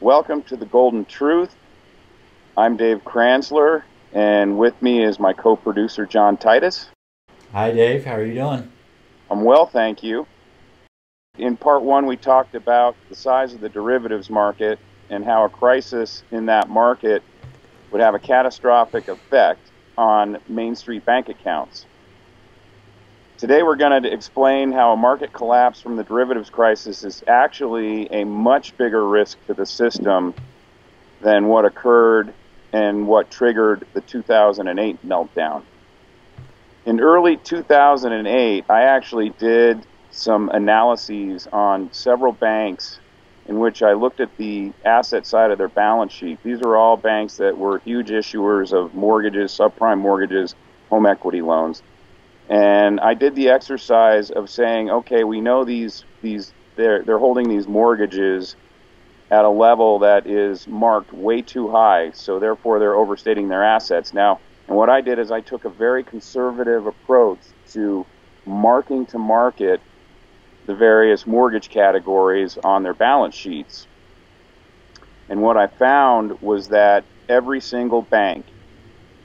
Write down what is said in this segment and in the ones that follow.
Welcome to the Golden Truth. I'm Dave Kranzler, and with me is my co-producer John Titus. Hi Dave, how are you doing? I'm well, thank you. In part one, we talked about the size of the derivatives market and how a crisis in that market would have a catastrophic effect on Main Street bank accounts. Today we're going to explain how a market collapse from the derivatives crisis is actually a much bigger risk to the system than what occurred and what triggered the 2008 meltdown. In early 2008, I actually did some analyses on several banks in which I looked at the asset side of their balance sheet. These are all banks that were huge issuers of mortgages, subprime mortgages, home equity loans. And I did the exercise of saying, okay, we know they're holding these mortgages at a level that is marked way too high, so therefore they're overstating their assets. Now, and what I did is I took a very conservative approach to marking to market the various mortgage categories on their balance sheets. And what I found was that every single bank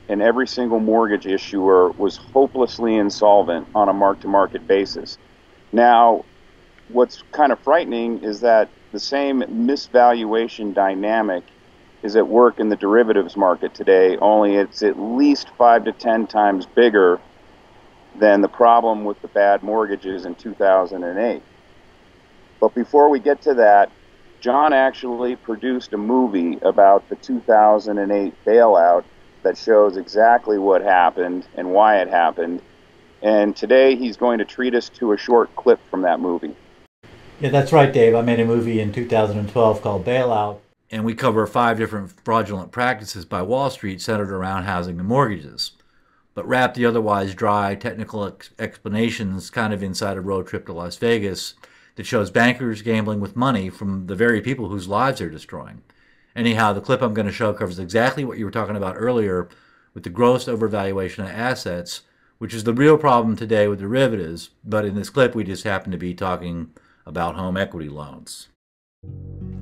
and every single mortgage issuer was hopelessly insolvent on a mark-to-market basis. Now, what's kind of frightening is that the same misvaluation dynamic is at work in the derivatives market today, only it's at least 5 to 10 times bigger than the problem with the bad mortgages in 2008. But before we get to that, John actually produced a movie about the 2008 bailout that shows exactly what happened and why it happened. And today he's going to treat us to a short clip from that movie. Yeah, that's right, Dave. I made a movie in 2012 called Bailout, and we cover 5 different fraudulent practices by Wall Street centered around housing and mortgages, but wrap the otherwise dry technical explanations kind of inside a road trip to Las Vegas that shows bankers gambling with money from the very people whose lives they're destroying. Anyhow, the clip I'm going to show covers exactly what you were talking about earlier with the gross overvaluation of assets, which is the real problem today with derivatives, but in this clip we just happen to be talking about home equity loans.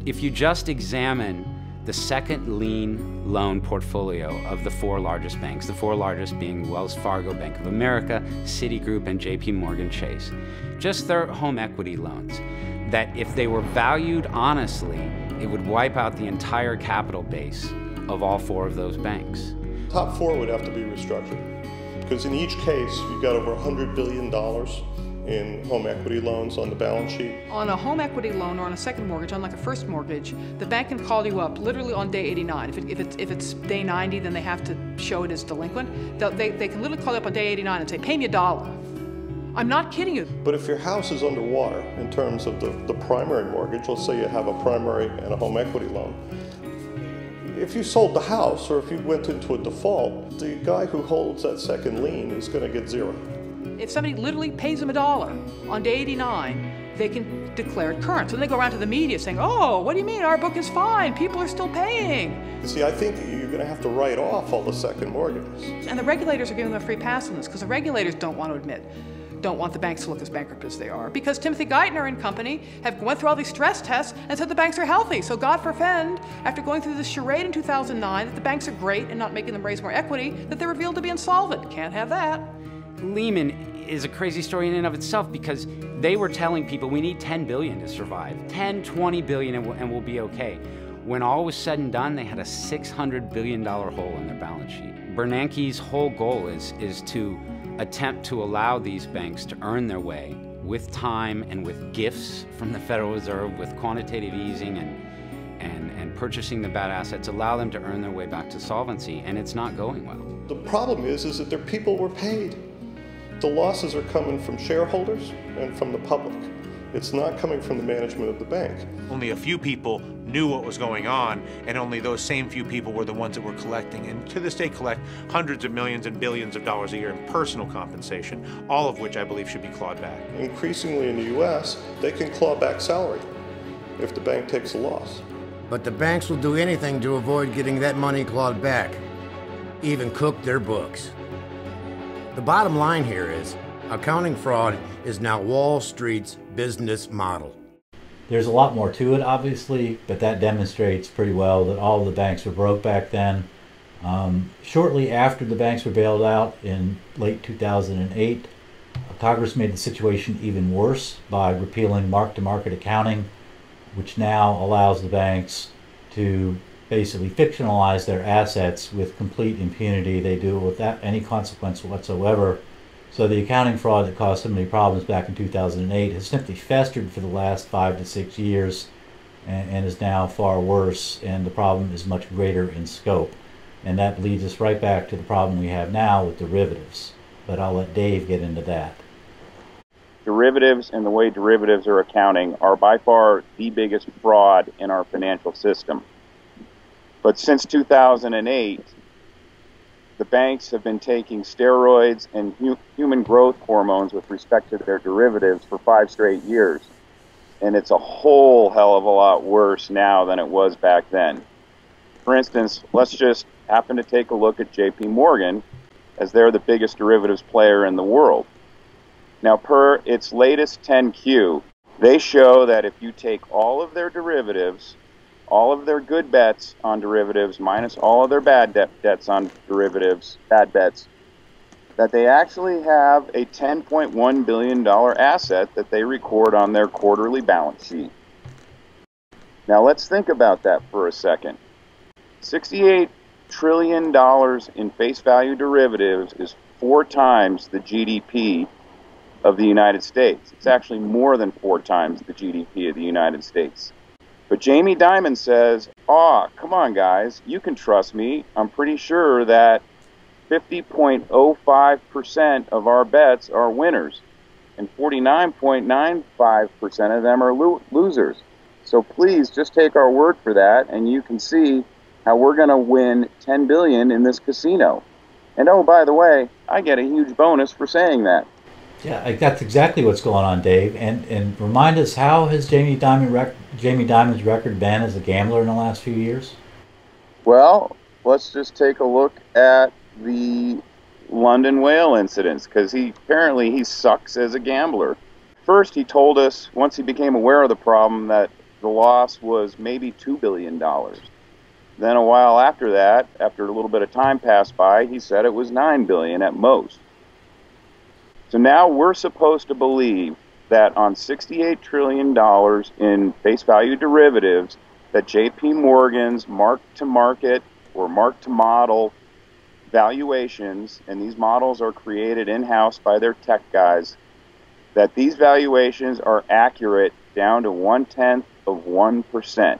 If you just examine the second lien loan portfolio of the 4 largest banks, the 4 largest being Wells Fargo, Bank of America, Citigroup, and JPMorgan Chase, just their home equity loans, that if they were valued honestly, it would wipe out the entire capital base of all 4 of those banks. Top 4 would have to be restructured, because in each case you've got over $100 billion in home equity loans on the balance sheet. On a home equity loan or on a second mortgage, unlike a first mortgage, the bank can call you up literally on day 89. If it's day 90, then they have to show it as delinquent. They can literally call you up on day 89 and say, pay me $1. I'm not kidding you. But if your house is underwater in terms of the primary mortgage, let's say you have a primary and a home equity loan, if you sold the house or if you went into a default, the guy who holds that second lien is going to get 0. If somebody literally pays them $1 on day 89, they can declare it current. So then they go around to the media saying, oh, what do you mean? Our book is fine. People are still paying. See, I think you're going to have to write off all the second mortgages. And the regulators are giving them a free pass on this because the regulators don't want the banks to look as bankrupt as they are. Because Timothy Geithner and company have went through all these stress tests and said the banks are healthy. So God forfend, after going through this charade in 2009, that the banks are great and not making them raise more equity, that they're revealed to be insolvent. Can't have that. Lehman is a crazy story in and of itself because they were telling people we need 10 billion to survive. 10, 20 billion and we'll be okay. When all was said and done, they had a $600 billion hole in their balance sheet. Bernanke's whole goal is to attempt to allow these banks to earn their way with time and with gifts from the Federal Reserve, with quantitative easing and purchasing the bad assets, allow them to earn their way back to solvency, and it's not going well. The problem is that their people were paid. The losses are coming from shareholders and from the public. It's not coming from the management of the bank. Only a few people knew what was going on, and only those same few people were the ones that were collecting, and to this day collect hundreds of millions and billions of dollars a year in personal compensation, all of which I believe should be clawed back. Increasingly in the US, they can claw back salary if the bank takes a loss. But the banks will do anything to avoid getting that money clawed back, even cook their books. The bottom line here is, accounting fraud is now Wall Street's business model. There's a lot more to it, obviously, but that demonstrates pretty well that all of the banks were broke back then. Shortly after the banks were bailed out in late 2008, Congress made the situation even worse by repealing mark-to-market accounting, which now allows the banks to basically fictionalize their assets with complete impunity. They do it without any consequence whatsoever. So the accounting fraud that caused so many problems back in 2008 has simply festered for the last 5 to 6 years and is now far worse, and the problem is much greater in scope. And that leads us right back to the problem we have now with derivatives. But I'll let Dave get into that. Derivatives and the way derivatives are accounting are by far the biggest fraud in our financial system. But since 2008, the banks have been taking steroids and human growth hormones with respect to their derivatives for 5 straight years. And it's a whole hell of a lot worse now than it was back then. For instance, let's just happen to take a look at JPMorgan, as they're the biggest derivatives player in the world. Now, per its latest 10Q, they show that if you take all of their derivatives, all of their good bets on derivatives minus all of their bad bets on derivatives, bad bets, that they actually have a $10.1 billion asset that they record on their quarterly balance sheet. Now let's think about that for a second. $68 trillion in face value derivatives is 4 times the GDP of the United States. It's actually more than 4 times the GDP of the United States. But Jamie Dimon says, come on guys, you can trust me. I'm pretty sure that 50.05% of our bets are winners and 49.95% of them are losers. So please just take our word for that, and you can see how we're going to win $10 billion in this casino. And oh, by the way, I get a huge bonus for saying that. Yeah, that's exactly what's going on, Dave. And remind us, how has Jamie Dimon's record been as a gambler in the last few years? Well, let's just take a look at the London whale incidents, because he sucks as a gambler. First, he told us, once he became aware of the problem, that the loss was maybe $2 billion. Then a while after that, after a little bit of time passed by, he said it was $9 billion at most. So now we're supposed to believe that on $68 trillion in face value derivatives, that JPMorgan's mark-to-market or mark-to-model valuations, and these models are created in-house by their tech guys, that these valuations are accurate down to 0.1%.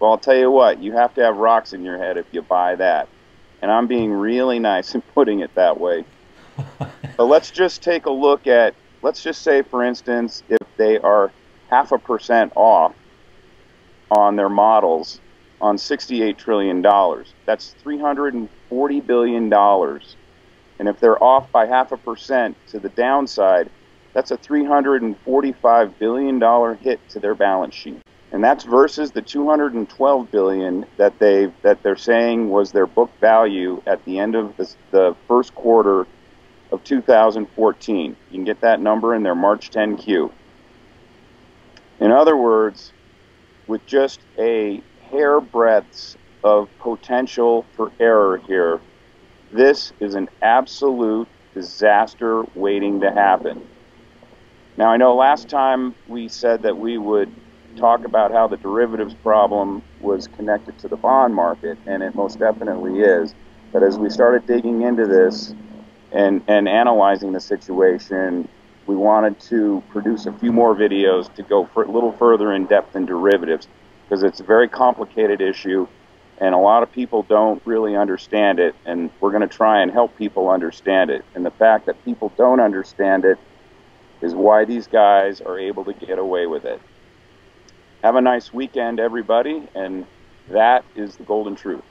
Well, I'll tell you what, you have to have rocks in your head if you buy that. And I'm being really nice in putting it that way. But let's just take a look at, let's just say, for instance, if they are 0.5% off on their models on $68 trillion, that's $340 billion. And if they're off by 0.5% to the downside, that's a $345 billion hit to their balance sheet. And that's versus the $212 billion that they're saying was their book value at the end of the first quarter of 2014. You can get that number in their March 10Q. In other words, with just a hairbreadth of potential for error here, this is an absolute disaster waiting to happen. Now, I know last time we said that we would talk about how the derivatives problem was connected to the bond market, and it most definitely is. But as we started digging into this and analyzing the situation, we wanted to produce a few more videos to go a little further in depth in derivatives, because it's a very complicated issue and a lot of people don't really understand it, and we're going to try and help people understand it. And the fact that people don't understand it is why these guys are able to get away with it. Have a nice weekend, everybody, and that is the golden truth.